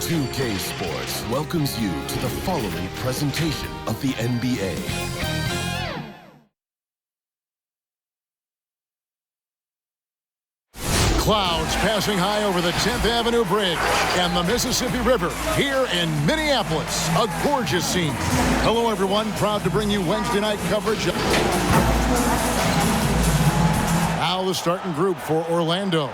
2K Sports welcomes you to the following presentation of the NBA. Clouds passing high over the 10th Avenue Bridge and the Mississippi River here in Minneapolis. A gorgeous scene. Hello, everyone. Proud to bring you Wednesday night coverage. Now the starting group for Orlando.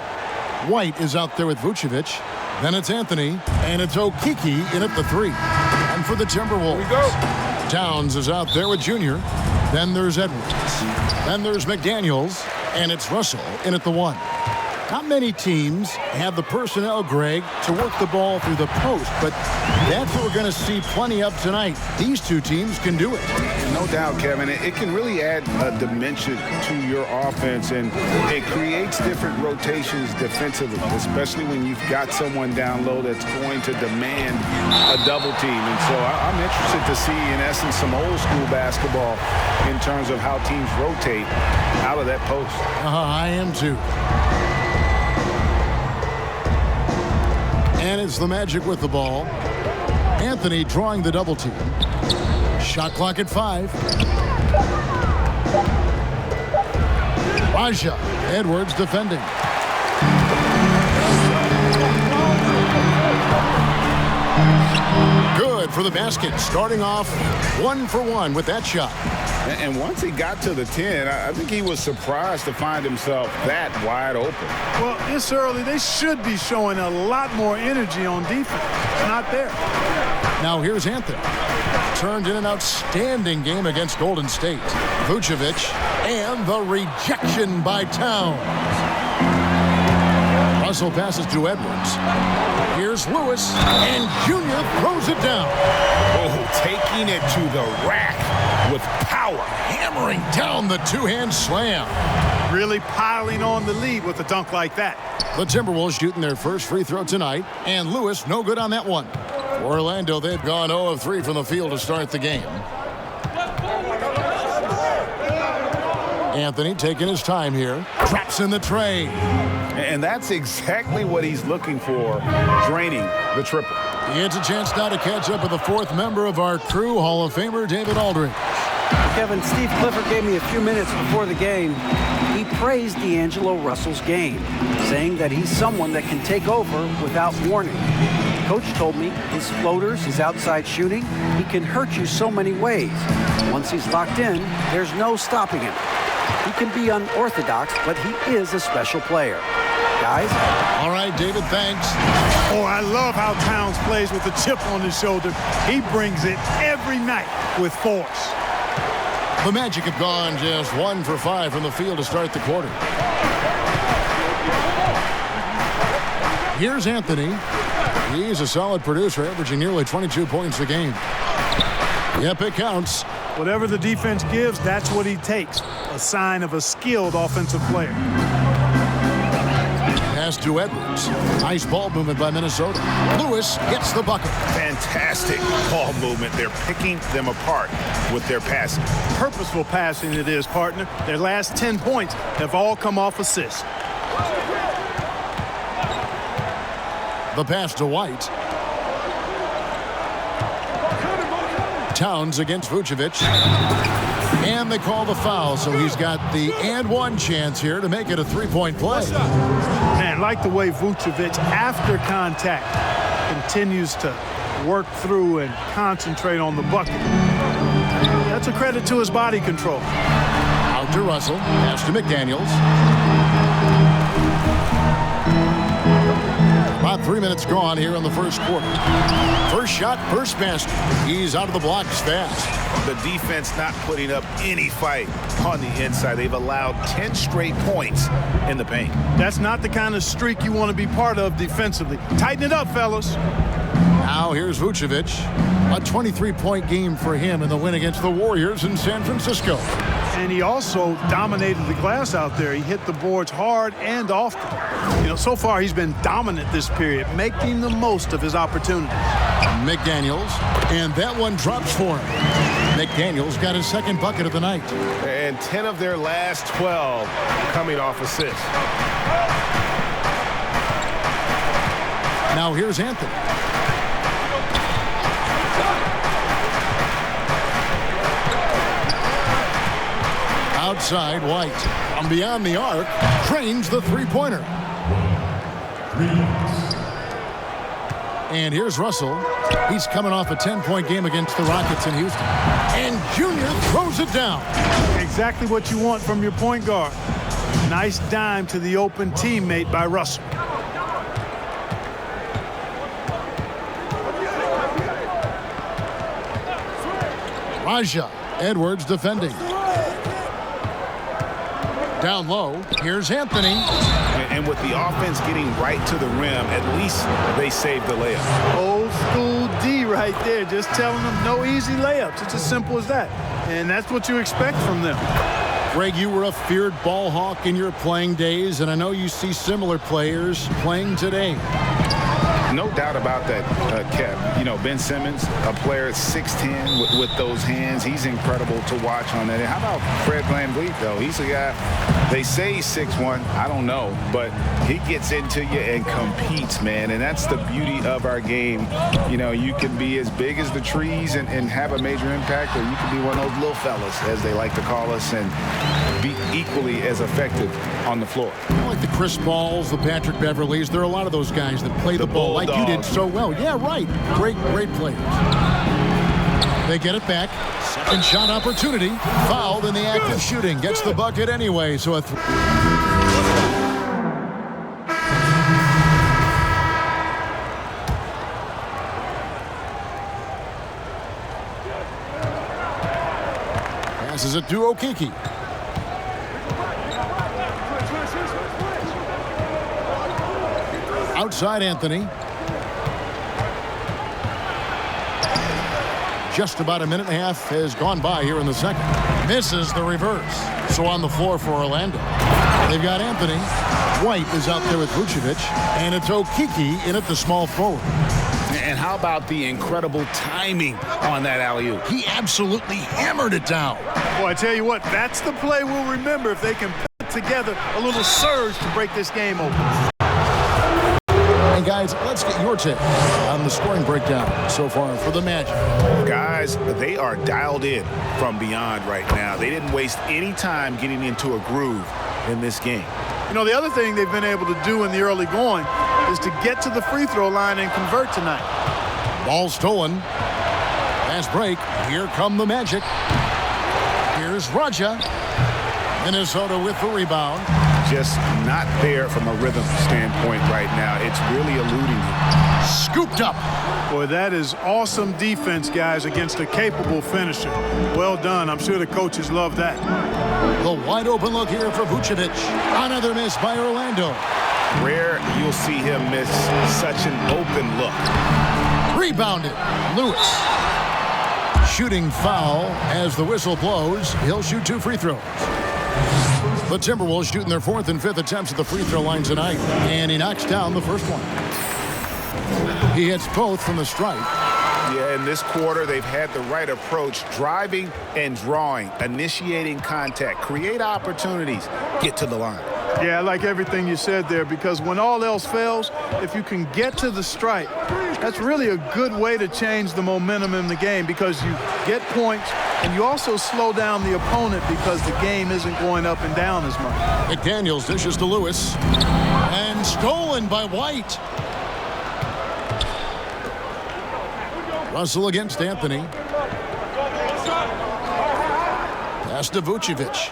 White is out there with Vucevic. Then it's Anthony, and it's Okeke in at the 3. And for the Timberwolves, Here we go. Towns is out there with Junior. Then there's Edwards. Then there's McDaniels, and it's Russell in at the 1. Not many teams have the personnel, Greg, to work the ball through the post, but that's what we're going to see plenty of tonight. These two teams can do it. No doubt, Kevin. It can really add a dimension to your offense, and it creates different rotations defensively, especially when you've got someone down low that's going to demand a double team. And so I'm interested to see, in essence, some old school basketball in terms of how teams rotate out of that post. I am too. And it's the Magic with the ball. Anthony drawing the double team. Shot clock at 5. Raja. Edwards defending. Good for the basket. Starting off 1 for 1 with that shot. And once he got to the 10, I think he was surprised to find himself that wide open. Well, it's early. They should be showing a lot more energy on defense. It's not there. Now here's Anthony. Turned in an outstanding game against Golden State. Vucevic, and the rejection by Towns. Russell passes to Edwards. Here's Lewis, and Junior throws it down. Oh, taking it to the rack with power. Hammering down the two-hand slam. Really piling on the lead with a dunk like that. The Timberwolves shooting their first free throw tonight, and Lewis no good on that one. For Orlando, they've gone 0 of 3 from the field to start the game. Anthony taking his time here. Drops in the tray. And that's exactly what he's looking for, draining the triple. He gets a chance now to catch up with the 4th member of our crew, Hall of Famer David Aldridge. Kevin, Steve Clifford gave me a few minutes before the game. He praised D'Angelo Russell's game, saying that he's someone that can take over without warning. Coach told me his floaters, his outside shooting, he can hurt you so many ways. Once he's locked in, there's no stopping him. He can be unorthodox, but he is a special player. Guys? All right, David, thanks. Oh, I love how Towns plays with a chip on his shoulder. He brings it every night with force. The Magic have gone just 1 for 5 from the field to start the quarter. Here's Anthony. He's a solid producer, averaging nearly 22 points a game. Yep, it counts. Whatever the defense gives, that's what he takes. A sign of a skilled offensive player. Pass to Edwards. Nice ball movement by Minnesota. Lewis gets the bucket. Fantastic ball movement. They're picking them apart with their passing. Purposeful passing it is, partner. Their last 10 points have all come off assists. The pass to White. Towns against Vucevic. And they call the foul, so he's got the and one chance here to make it a three-point play. Man, like the way Vucevic, after contact, continues to work through and concentrate on the bucket. That's a credit to his body control. Out to Russell. Pass to McDaniels. About 3 minutes gone here in the first quarter. First shot, first basket. He's out of the blocks fast. The defense not putting up any fight on the inside. They've allowed 10 straight points in the paint. That's not the kind of streak you want to be part of defensively. Tighten it up, fellas. Now here's Vucevic. A 23-point game for him in the win against the Warriors in San Francisco. And he also dominated the glass out there. He hit the boards hard and often. You know, so far he's been dominant this period, making the most of his opportunities. McDaniels, and that one drops for him. McDaniels got his second bucket of the night. And 10 of their last 12 coming off assists. Now here's Anthony. Outside, White. From beyond the arc, trains the three-pointer. And here's Russell. He's coming off a 10-point game against the Rockets in Houston. And Junior throws it down. Exactly what you want from your point guard. Nice dime to the open teammate by Russell. Raja. Edwards defending. Down low, here's Anthony. And with the offense getting right to the rim, at least they saved the layup. Old school D right there, just telling them no easy layups. It's as simple as that. And that's what you expect from them. Greg, you were a feared ball hawk in your playing days, and I know you see similar players playing today. No doubt about that, Kev. You know, Ben Simmons, a player at 6'10" with those hands. He's incredible to watch on that. And how about Fred VanVleet, though? He's a guy, they say he's 6'1". I don't know. But he gets into you and competes, man. And that's the beauty of our game. You know, you can be as big as the trees and have a major impact, or you can be one of those little fellas, as they like to call us, and be equally as effective on the floor. Like the Chris Pauls, the Patrick Beverleys, there are a lot of those guys that play the ball like you did so well. Yeah, right. Great players. They get it back. Second shot opportunity. Fouled in the act of shooting. Gets the bucket anyway. So a passes it to Okeke. Outside Anthony. Just about a minute and a half has gone by here in the second. Misses the reverse. So on the floor for Orlando. They've got Anthony. White is out there with Vucevic. And it's Okeke in at the small forward. And how about the incredible timing on that alley-oop? He absolutely hammered it down. Boy, I tell you what, that's the play we'll remember if they can put together a little surge to break this game open. And guys, let's get your take on the scoring breakdown so far for the Magic. Guys, they are dialed in from beyond right now. They didn't waste any time getting into a groove in this game. You know, the other thing they've been able to do in the early going is to get to the free throw line and convert tonight. Ball stolen. Fast break. Here come the Magic. Here's Raja. Minnesota with the rebound. Just not there from a rhythm standpoint right now. It's really eluding him. Scooped up. Boy, that is awesome defense, guys, against a capable finisher. Well done. I'm sure the coaches love that. The wide open look here for Vucevic. Another miss by Orlando. Rare you'll see him miss such an open look. Rebounded. Lewis. Shooting foul as the whistle blows. He'll shoot 2 free throws. The Timberwolves shooting their 4th and 5th attempts at the free throw line tonight. And he knocks down the first one. He hits both from the stripe. Yeah, in this quarter, they've had the right approach, driving and drawing, initiating contact, create opportunities, get to the line. Yeah, I like everything you said there, because when all else fails, if you can get to the stripe, that's really a good way to change the momentum in the game, because you get points and you also slow down the opponent because the game isn't going up and down as much. McDaniels dishes to Lewis. And stolen by White. Russell against Anthony. Pass to Vucevic.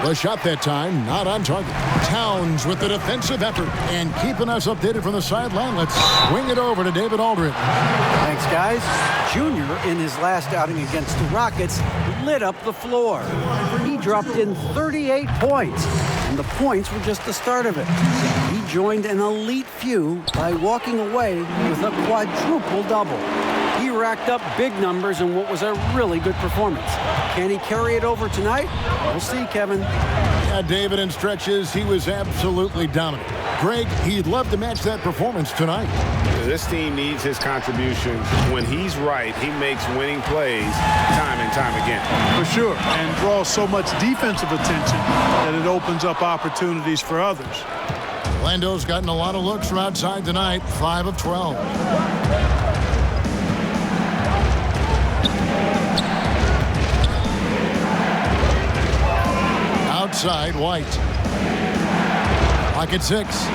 The shot that time, not on target. Towns with the defensive effort and keeping us updated from the sideline. Let's swing it over to David Aldridge. Thanks, guys. Junior, in his last outing against the Rockets, lit up the floor. He dropped in 38 points, and the points were just the start of it. He joined an elite few by walking away with a quadruple double. He racked up big numbers in what was a really good performance. Can he carry it over tonight? We'll see, Kevin. Yeah, David, in stretches, he was absolutely dominant. Greg, he'd love to match that performance tonight. This team needs his contribution. When he's right, he makes winning plays time and time again. For sure, and draws so much defensive attention that it opens up opportunities for others. Orlando's gotten a lot of looks from outside tonight, 5 of 12. outside, White. Clock at 6.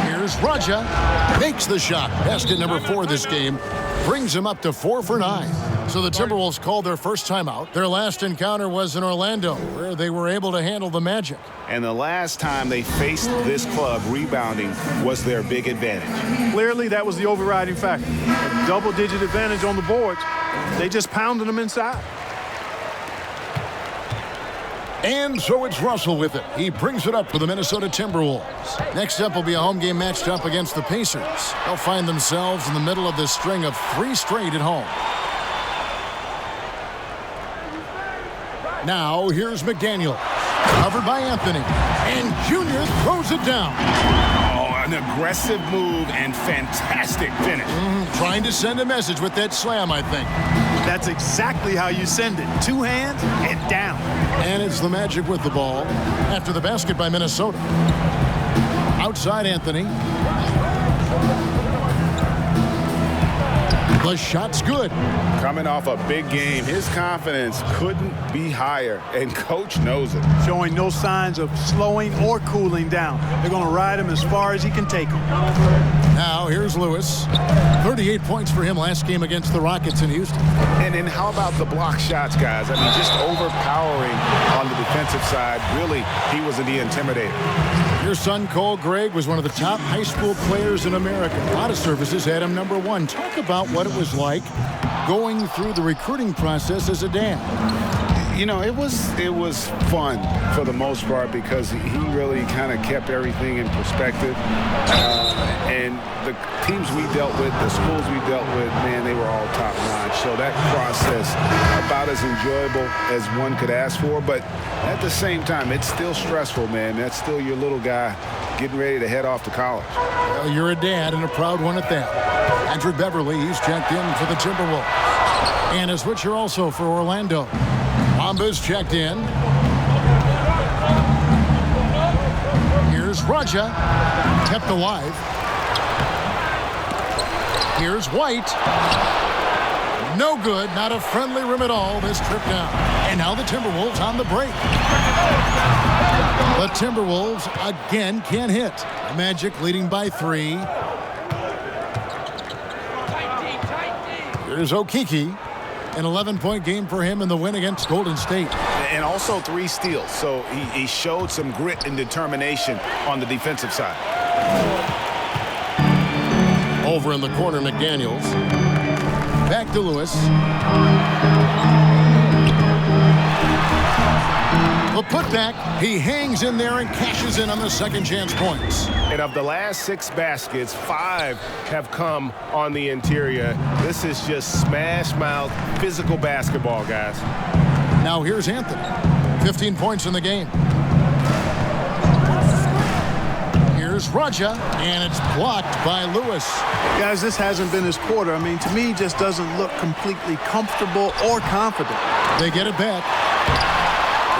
Here's Raja. Makes the shot. Basket number 4 this game. Brings him up to 4 for 9. So the Timberwolves called their first timeout. Their last encounter was in Orlando, where they were able to handle the Magic. And the last time they faced this club, rebounding was their big advantage. Clearly, that was the overriding factor. A double-digit advantage on the boards. They just pounded them inside. And so it's Russell with it. He brings it up for the Minnesota Timberwolves. Next up will be a home game matched up against the Pacers. They'll find themselves in the middle of this string of 3 straight at home. Now, here's McDaniel. Covered by Anthony. And Junior throws it down. Oh, an aggressive move and fantastic finish. Trying to send a message with that slam, I think. That's exactly how you send it. 2 hands and down. And it's the Magic with the ball after the basket by Minnesota. Outside Anthony. The shot's good. Coming off a big game, his confidence couldn't be higher, and coach knows it. Showing no signs of slowing or cooling down. They're going to ride him as far as he can take him. Now here's Lewis. 38 points for him last game against the Rockets in Houston. And how about the block shots, guys? I mean, just overpowering on the defensive side. Really, he was the intimidator. Your son, Cole Gregg, was one of the top high school players in America. A lot of services had him number 1. Talk about what it was like going through the recruiting process as a dad. You know, it was fun for the most part because he really kind of kept everything in perspective. And the teams we dealt with, the schools we dealt with, man, they were all top-notch. So that process, about as enjoyable as one could ask for. But at the same time, it's still stressful, man. That's still your little guy getting ready to head off to college. Well, you're a dad and a proud one at that. Andrew Beverly, he's checked in for the Timberwolves. And a switcher also for Orlando. Wamba's checked in. Here's Raja. Kept alive. Here's White. No good. Not a friendly rim at all this trip down. And now the Timberwolves on the break. The Timberwolves again can't hit. The Magic leading by 3. Here's Okeke. An 11-point game for him in the win against Golden State. And also 3 steals. So he showed some grit and determination on the defensive side. Over in the corner, McDaniels. Back to Lewis. The putback. He hangs in there and cashes in on the second chance points. And of the last 6 baskets, 5 have come on the interior. This is just smash mouth physical basketball, guys. Now here's Anthony. 15 points in the game. Here's Raja, and it's blocked by Lewis. Guys, this hasn't been his quarter. I mean, to me, he just doesn't look completely comfortable or confident. They get it back.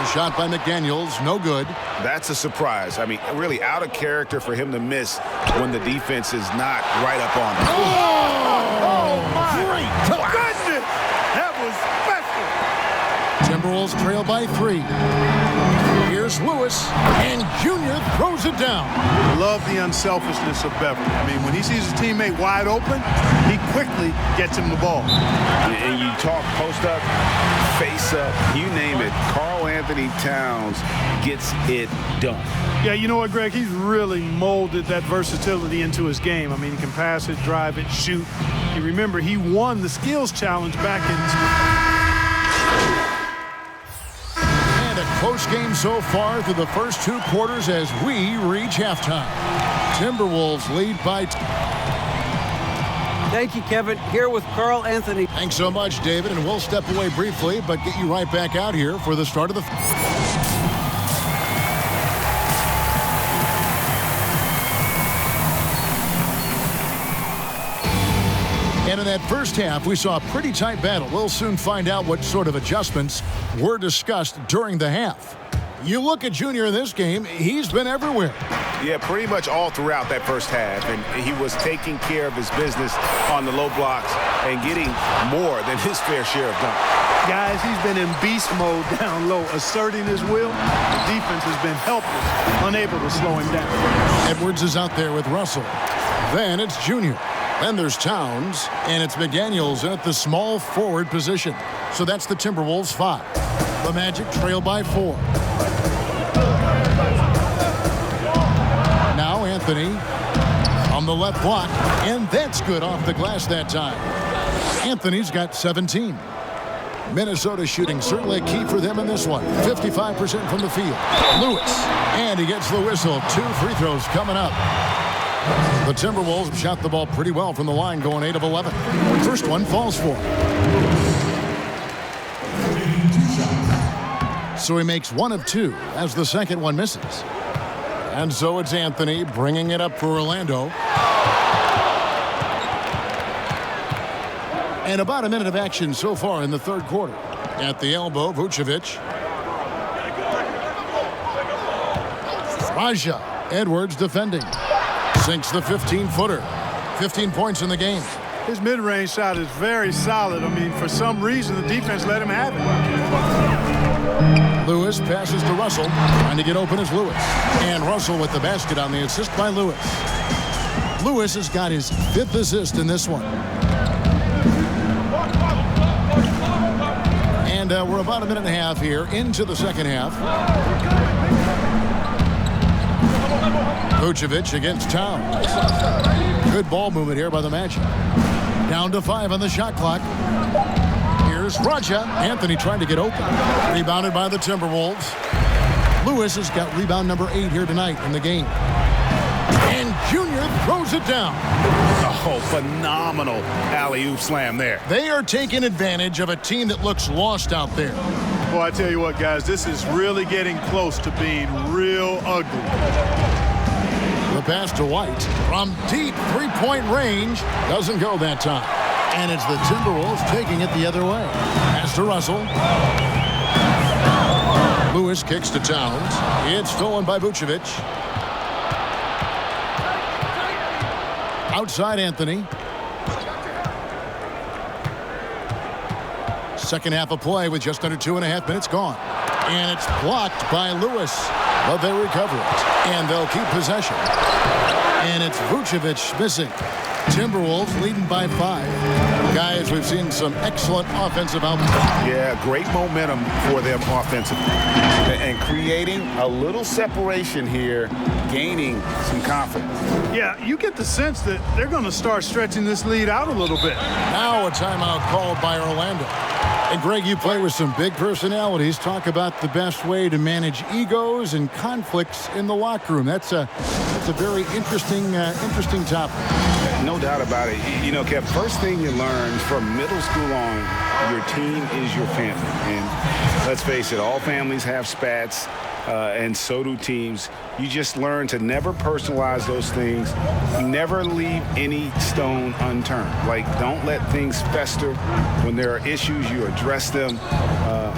A shot by McDaniels, no good. That's a surprise. I mean, really out of character for him to miss when the defense is not right up on him. Oh my goodness! That was special. Timberwolves trail by 3. Here's Lewis, and Junior throws it down. Love the unselfishness of Beverly. I mean, when he sees his teammate wide open, he quickly gets him the ball. And you talk post up, face up, you name it. Karl Anthony Towns gets it done. Yeah, you know what, Greg? He's really molded that versatility into his game. I mean, he can pass it, drive it, shoot. You remember, he won the skills challenge back in... Close game so far through the first 2 quarters as we reach halftime. Timberwolves lead by... Thank you, Kevin. Here with Karl Anthony. Thanks so much, David, and we'll step away briefly, but get you right back out here for the start of the... And in that first half, we saw a pretty tight battle. We'll soon find out what sort of adjustments were discussed during the half. You look at Junior in this game, he's been everywhere. Yeah, pretty much all throughout that first half. And he was taking care of his business on the low blocks and getting more than his fair share of dunks. Guys, he's been in beast mode down low, asserting his will. The defense has been helpless, unable to slow him down. Edwards is out there with Russell. Then it's Junior. Then there's Towns, and it's McDaniels at the small forward position. So that's the Timberwolves 5. The Magic trail by 4. Now Anthony on the left block, and that's good off the glass that time. Anthony's got 17. Minnesota shooting certainly a key for them in this one. 55% from the field. Lewis, and he gets the whistle. 2 free throws coming up. The Timberwolves shot the ball pretty well from the line, going 8 of 11. First one falls for him. So he makes 1 of 2 as the second one misses. And so it's Anthony bringing it up for Orlando. And about a minute of action so far in the third quarter. At the elbow, Vucevic. Raja. Edwards defending. Sinks the 15-footer. 15 points in the game. His mid-range shot is very solid. I mean, for some reason, the defense let him have it. Lewis passes to Russell. Trying to get open is Lewis. And Russell with the basket on the assist by Lewis. Lewis has got his 5th assist in this one. And we're about a minute and a half here into the second half. Vucevic against Towns. Good ball movement here by the Magic. Down to 5 on the shot clock. Here's Raja. Anthony trying to get open. Rebounded by the Timberwolves. Lewis has got rebound number 8 here tonight in the game. And Junior throws it down. Oh, phenomenal alley-oop slam there. They are taking advantage of a team that looks lost out there. Boy, I tell you what, guys, this is really getting close to being real ugly. The pass to White from deep three-point range. Doesn't go that time. And it's the Timberwolves taking it the other way. Pass to Russell. Lewis kicks to Towns. It's stolen by Vucevic. Outside Anthony. Second half of play with just under 2.5 minutes gone. And it's blocked by Lewis. But they recover it. And they'll keep possession. And it's Vucevic missing. Timberwolves leading by 5. Guys, we've seen some excellent offensive output. Yeah, great momentum for them offensively. And creating a little separation here, gaining some confidence. Yeah, you get the sense that they're going to start stretching this lead out a little bit. Now a timeout called by Orlando. And Greg, you play with some big personalities. Talk about the best way to manage egos and conflicts in the locker room. That's a very interesting topic. No doubt about it. You know, Kev, first thing you learn from middle school on, your team is your family. And let's face it, all families have spats, and so do teams. You just learn to never personalize those things. Never leave any stone unturned. Like, don't let things fester. When there are issues, you address them.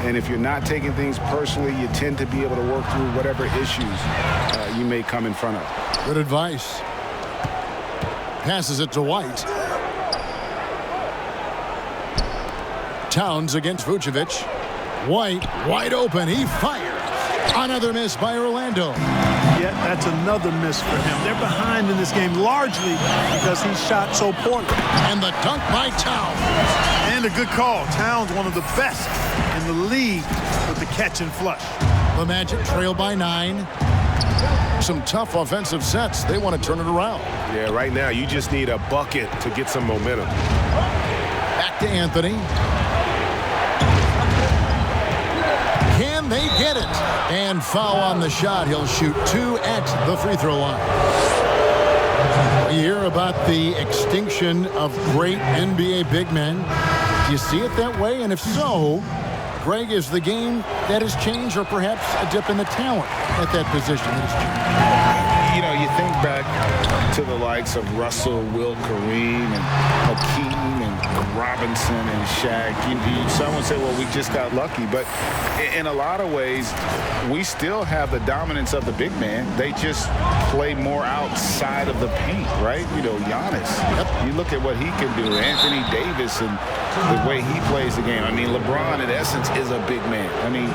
And if you're not taking things personally, you tend to be able to work through whatever issues you may come in front of. Good advice. Passes it to White. Towns against Vucevic. White wide open. He fires. Another miss by Orlando. Yet that's another miss for him. They're behind in this game largely because he shot so poorly. And the dunk by Towns. And a good call. Towns, one of the best in the league with the catch and flush. The Magic trail by 9. Some tough offensive sets. They want to turn it around. Yeah, right now you just need a bucket to get some momentum. Back to Anthony. Can they get it? And foul on the shot. He'll shoot 2 at the free throw line. You hear about the extinction of great NBA big men. Do you see it that way? And if so, Greg, is the game that has changed, or perhaps a dip in the talent at that position that has changed? You know, you think back to the likes of Russell, Will, Kareem, and Hakeem, and Robinson and Shaq. Someone say, well, we just got lucky. But in a lot of ways, we still have the dominance of the big man. They just play more outside of the paint, right? Giannis. You look at what he can do. Anthony Davis and the way he plays the game. I mean, LeBron, in essence, is a big man. I mean,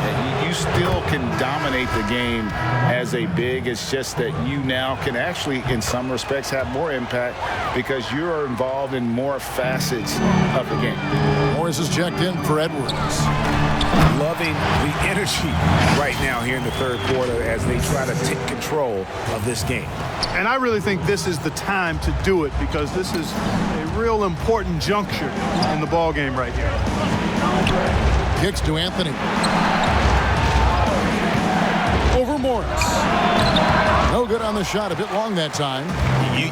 you still can dominate the game as a big. It's just that you now can actually, in some respects, have more impact because you're involved in more facets of the game. Morris is checked in for Edwards. Loving the energy right now here in the third quarter as they try to take control of this game. And I really think this is the time to do it because this is a real important juncture in the ball game right here. Kicks to Anthony. Over Morris. No good on the shot. A bit long that time.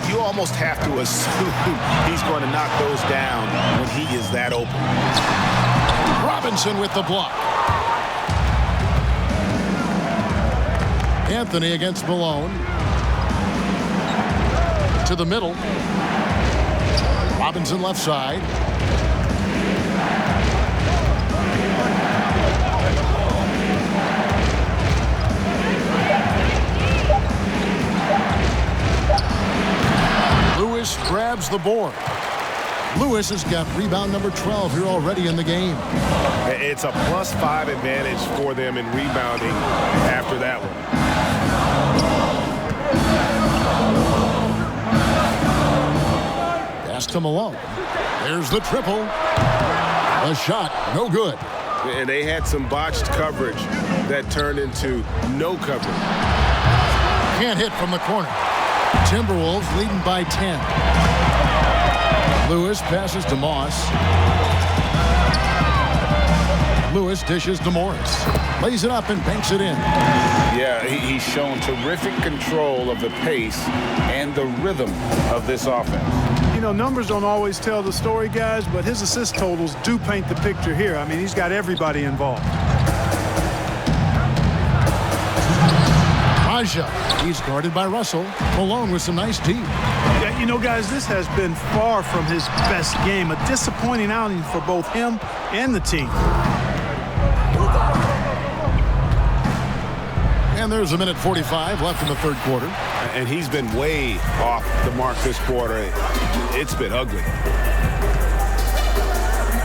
You almost have to assume he's going to knock those down when he is that open. Robinson with the block. Anthony against Malone. To the middle. Robinson left side. Lewis grabs the board. Lewis has got rebound number 12 here already in the game. It's a +5 advantage for them in rebounding after that one. Pass to Malone. There's the triple. A shot, no good. And they had some botched coverage that turned into no coverage. Can't hit from the corner. Timberwolves leading by 10. Lewis passes to Moss. Lewis dishes to Morris. Lays it up and banks it in. Yeah, he's shown terrific control of the pace and the rhythm of this offense. Numbers don't always tell the story, guys, but his assist totals do paint the picture here. I mean, he's got everybody involved. Raja, he's guarded by Russell. Malone with some nice deep. Yeah, guys, this has been far from his best game. A disappointing outing for both him and the team. And there's a minute 45 left in the third quarter. And he's been way off the mark this quarter. It's been ugly.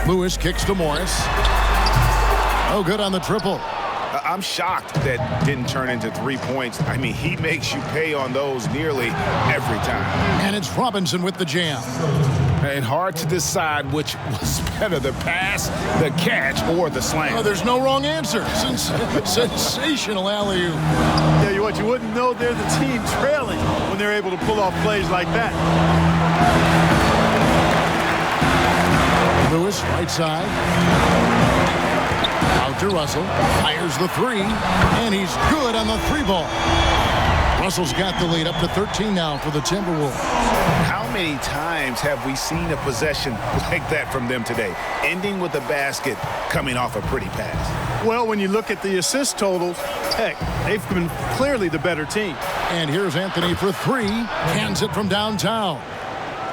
Lewis kicks to Morris. Oh, good on the triple. I'm shocked that didn't turn into 3 points. I mean, he makes you pay on those nearly every time. And it's Robinson with the jam. And hard to decide which was better, the pass, the catch, or the slam. Oh, there's no wrong answer. Sensational alley-oop. Yeah, you wouldn't know they're the team trailing when they're able to pull off plays like that. Lewis, right side. Out to Russell. Fires the three. And he's good on the three ball. Russell's got the lead up to 13 now for the Timberwolves. How many times have we seen a possession like that from them today? Ending with a basket, coming off a pretty pass. Well, when you look at the assist totals, heck, they've been clearly the better team. And here's Anthony for three. Hands it from downtown.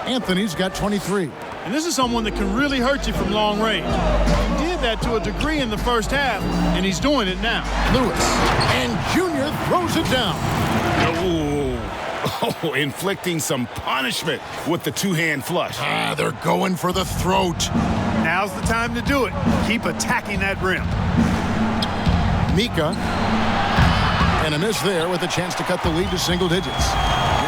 Anthony's got 23. And this is someone that can really hurt you from long range. He did that to a degree in the first half, and he's doing it now. Lewis. And Junior throws it down. Oh, inflicting some punishment with the two-hand flush. They're going for the throat. Now's the time to do it. Keep attacking that rim. Mika. And a miss there with a chance to cut the lead to single digits.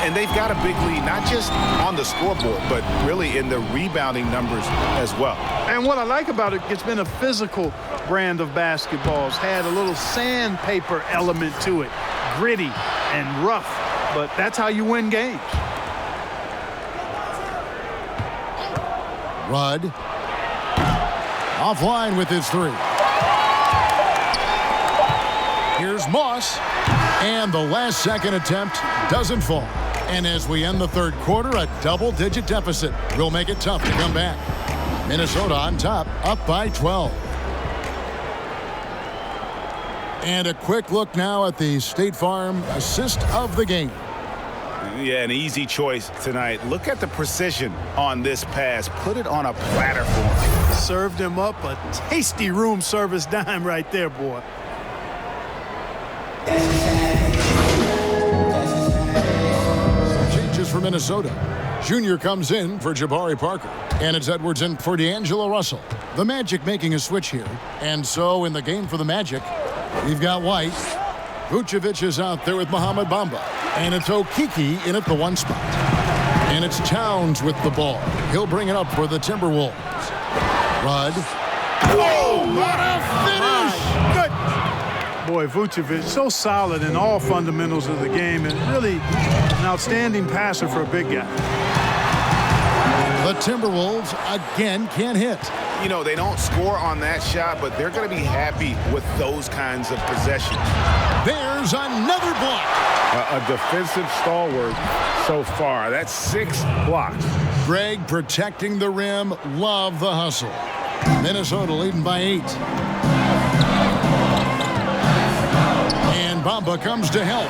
And they've got a big lead, not just on the scoreboard, but really in the rebounding numbers as well. And what I like about it, it's been a physical brand of basketball. It's had a little sandpaper element to it. Gritty and rough, but that's how you win games. Rudd. Offline with his three. Here's Moss. And the last second attempt doesn't fall. And as we end the third quarter, a double-digit deficit will make it tough to come back. Minnesota on top, up by 12. And a quick look now at the State Farm assist of the game. Yeah, an easy choice tonight. Look at the precision on this pass. Put it on a platter for him. Served him up a tasty room service dime right there, boy. Changes for Minnesota. Junior comes in for Jabari Parker. And it's Edwards in for D'Angelo Russell. The Magic making a switch here. And so in the game for the Magic, we've got White. Vucevic is out there with Mohamed Bamba. And it's Okeke in at the 1 spot. And it's Towns with the ball. He'll bring it up for the Timberwolves. Rudd. Oh, what a finish! Good. Boy, Vucevic, so solid in all fundamentals of the game and really an outstanding passer for a big guy. The Timberwolves again can't hit. You know, they don't score on that shot, but they're going to be happy with those kinds of possessions. There's another block. A defensive stalwart so far. That's 6 blocks. Greg protecting the rim. Love the hustle. Minnesota leading by 8. And Bamba comes to help.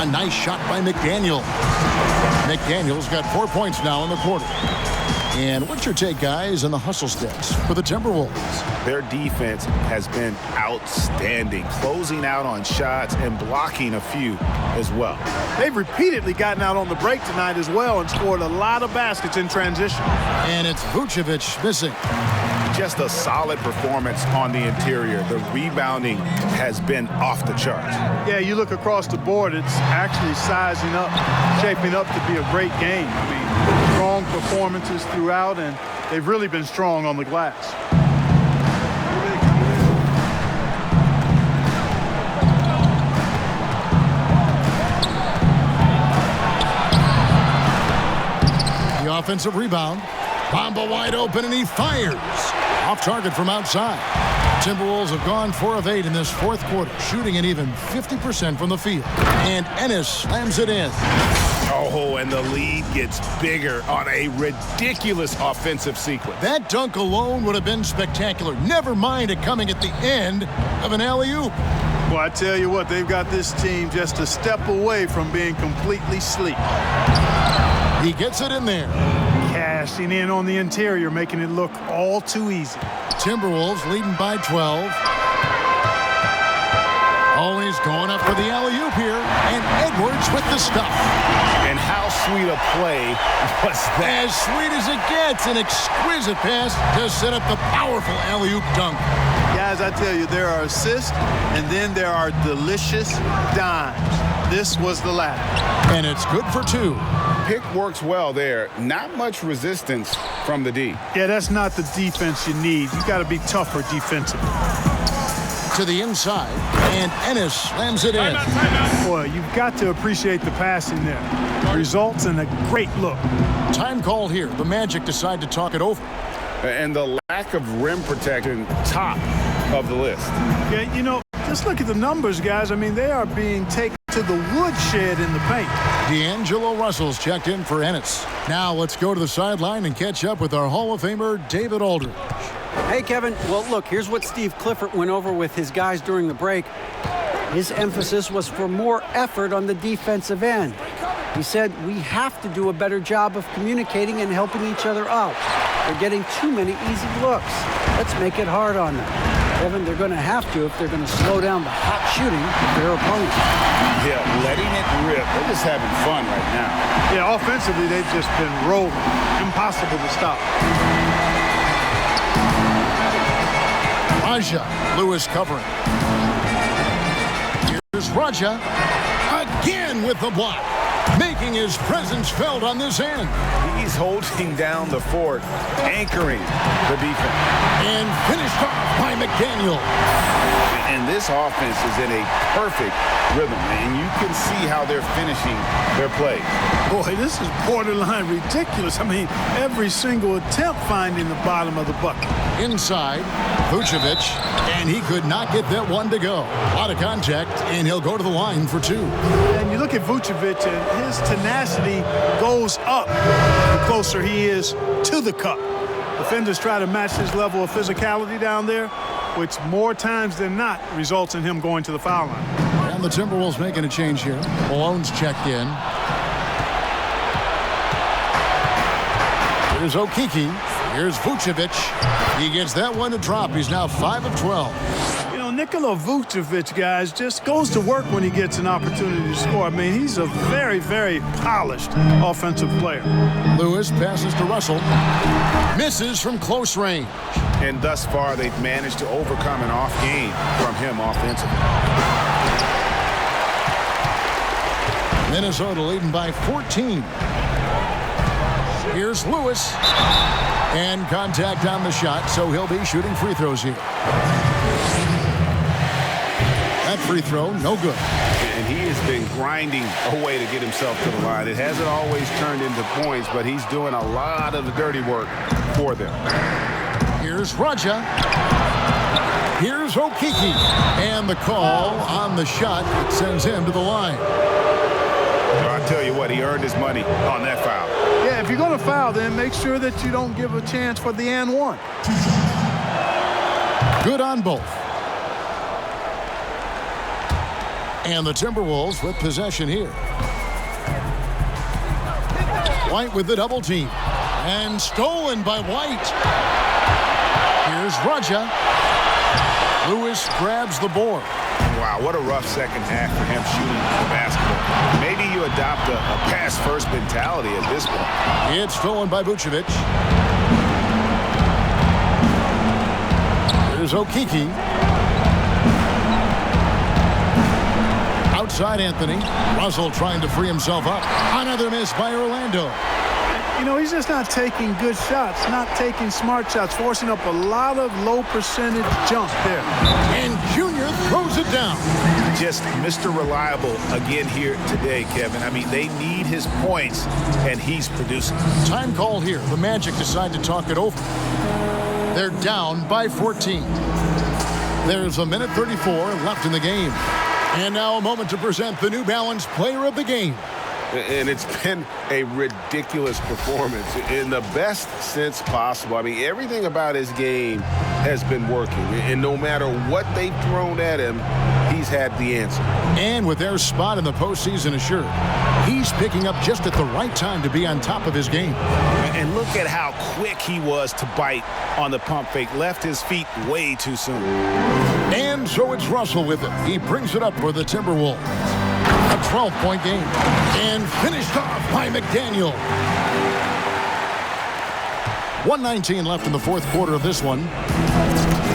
A nice shot by McDaniel. McDaniel's got 4 points now in the quarter. And what's your take, guys, on the hustle steps for the Timberwolves? Their defense has been outstanding, closing out on shots and blocking a few as well. They've repeatedly gotten out on the break tonight as well and scored a lot of baskets in transition. And it's Vucevic missing. Just a solid performance on the interior. The rebounding has been off the charts. Yeah, you look across the board, it's actually sizing up, shaping up to be a great game. I mean, strong performances throughout, and they've really been strong on the glass. The offensive rebound. Bamba wide open, and he fires. Off target from outside. Timberwolves have gone 4 of 8 in this 4th quarter, shooting an even 50% from the field. And Ennis slams it in. Oh, and the lead gets bigger on a ridiculous offensive sequence. That dunk alone would have been spectacular. Never mind it coming at the end of an alley-oop. Well, I tell you what, they've got this team just a step away from being completely asleep. He gets it in there. Cashing in on the interior, making it look all too easy. Timberwolves leading by 12. Oh, he's going up for the alley-oop here. And Edwards with the stuff. And how sweet a play was that? As sweet as it gets. An exquisite pass to set up the powerful alley-oop dunk. Guys, I tell you, there are assists, and then there are delicious dimes. This was the latter. And it's good for 2. Pick works well there. Not much resistance from the D. Yeah, that's not the defense you need. You got to be tougher defensively. To the inside, and Ennis slams it in. Boy, you've got to appreciate the passing there. Results in a great look. Time called here. The Magic decide to talk it over. And the lack of rim protection, top of the list. Yeah, you know, just look at the numbers, guys. I mean, they are being taken to the woodshed in the paint. D'Angelo Russell's checked in for Ennis. Now let's go to the sideline and catch up with our Hall of Famer, David Aldridge. Hey, Kevin. Well, look, here's what Steve Clifford went over with his guys during the break. His emphasis was for more effort on the defensive end. He said, we have to do a better job of communicating and helping each other out. They're getting too many easy looks. Let's make it hard on them. Kevin, they're going to have to if they're going to slow down the hot shooting of their opponents. Yeah, letting it rip. They're just having fun right now. Yeah, offensively, they've just been rolling. Impossible to stop. Raja, Lewis covering. Here's Raja again with the block, making his presence felt on this end. He's holding down the fort, anchoring the defense. And finished off by McDaniel. And this offense is in a perfect rhythm, and you can see how they're finishing their play. Boy, this is borderline ridiculous. I mean, every single attempt finding the bottom of the bucket. Inside, Vucevic, and he could not get that one to go. A lot of contact, and he'll go to the line for 2. And you look at Vucevic, and his tenacity goes up the closer he is to the cup. Defenders try to match his level of physicality down there, which more times than not results in him going to the foul line. And And the Timberwolves making a change here. Malone's checked in. Here's Okeke. Here's Vucevic. He gets that one to drop. He's now 5 of 12. You know, Nikola Vucevic, guys, just goes to work when he gets an opportunity to score. I mean, he's a very, very polished offensive player. Lewis passes to Russell. Misses from close range. And thus far, they've managed to overcome an off game from him offensively. Minnesota leading by 14. Here's Lewis. And contact on the shot, so he'll be shooting free throws here. That free throw, no good. And he has been grinding away to get himself to the line. It hasn't always turned into points, but he's doing a lot of the dirty work for them. Here's Raja. Here's Okeke. And the call on the shot that sends him to the line. I tell you what, he earned his money on that foul. Yeah, if you're going to foul, then make sure that you don't give a chance for the and one. Good on both. And the Timberwolves with possession here. White with the double team. And stolen by White. Here's Raja. Lewis grabs the board. Wow, what a rough second half for him shooting the basketball. Maybe you adopt a pass-first mentality at this point. It's stolen by Vucevic. Here's Okeke. Outside Anthony. Russell trying to free himself up. Another miss by Orlando. You know, he's just not taking good shots, not taking smart shots, forcing up a lot of low percentage jump there. And Junior throws it down. Just Mr. Reliable again here today, Kevin. I mean, they need his points, and he's producing. Time call here. The Magic decide to talk it over. They're down by 14. There's a minute 34 left in the game. And now a moment to present the New Balance Player of the Game. And it's been a ridiculous performance in the best sense possible. I mean, everything about his game has been working. And no matter what they've thrown at him, he's had the answer. And with their spot in the postseason assured, he's picking up just at the right time to be on top of his game. And look at how quick he was to bite on the pump fake. Left his feet way too soon. And so it's Russell with it. He brings it up for the Timberwolves. A 12-point game. And finished off by McDaniel. 1:19 left in the fourth quarter of this one.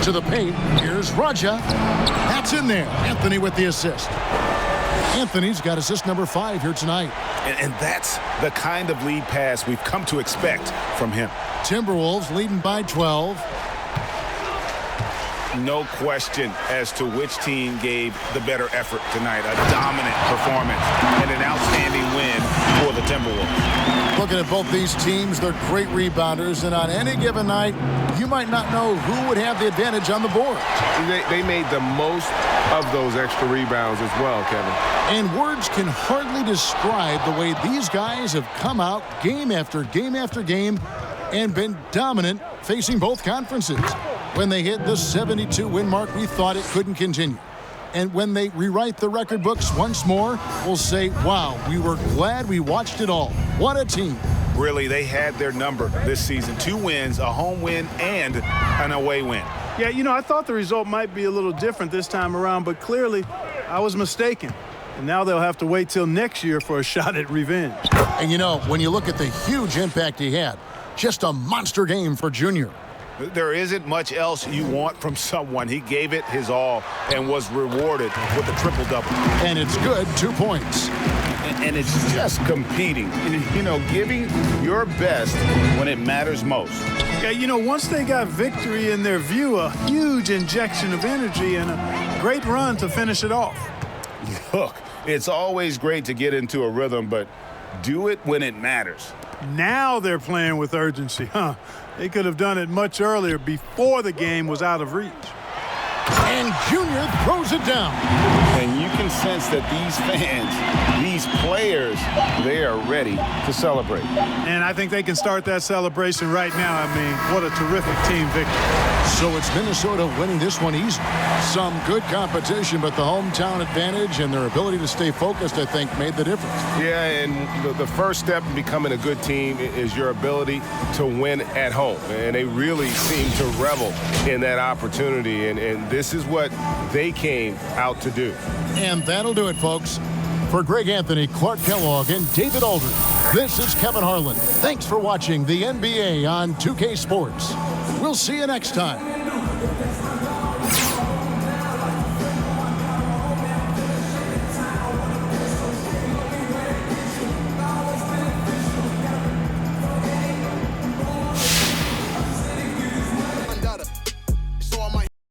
To the paint. Here's Raja. That's in there. Anthony with the assist. Anthony's got assist number 5 here tonight. And that's the kind of lead pass we've come to expect from him. Timberwolves leading by 12. No question as to which team gave the better effort tonight. A dominant performance and an outstanding win for the Timberwolves. Looking at both these teams, they're great rebounders, and on any given night, you might not know who would have the advantage on the board. They made the most of those extra rebounds as well, Kevin. And words can hardly describe the way these guys have come out game after game after game and been dominant facing both conferences. When they hit the 72 win mark, we thought it couldn't continue. And when they rewrite the record books once more, we'll say, wow, we were glad we watched it all. What a team. Really, they had their number this season. 2 wins, a home win, and an away win. Yeah, you know, I thought the result might be a little different this time around, but clearly I was mistaken. And now they'll have to wait till next year for a shot at revenge. And, you know, when you look at the huge impact he had, just a monster game for Junior. There isn't much else you want from someone. He gave it his all and was rewarded with a triple-double. And it's good, 2 points. And it's just competing. You know, giving your best when it matters most. Yeah, you know, once they got victory in their view, a huge injection of energy and a great run to finish it off. Look, it's always great to get into a rhythm, but do it when it matters. Now they're playing with urgency, huh? They could have done it much earlier before the game was out of reach. And Junior throws it down. And you can sense that these fans, these players, they are ready to celebrate. And I think they can start that celebration right now. I mean, what a terrific team victory. So it's Minnesota winning this one easy. Some good competition, but the hometown advantage and their ability to stay focused, I think, made the difference. Yeah, and the first step in becoming a good team is your ability to win at home. And they really seem to revel in that opportunity. And this is what they came out to do. And that'll do it, folks. For Greg Anthony, Clark Kellogg, and David Aldridge, this is Kevin Harlan. Thanks for watching the NBA on 2K Sports. We'll see you next time.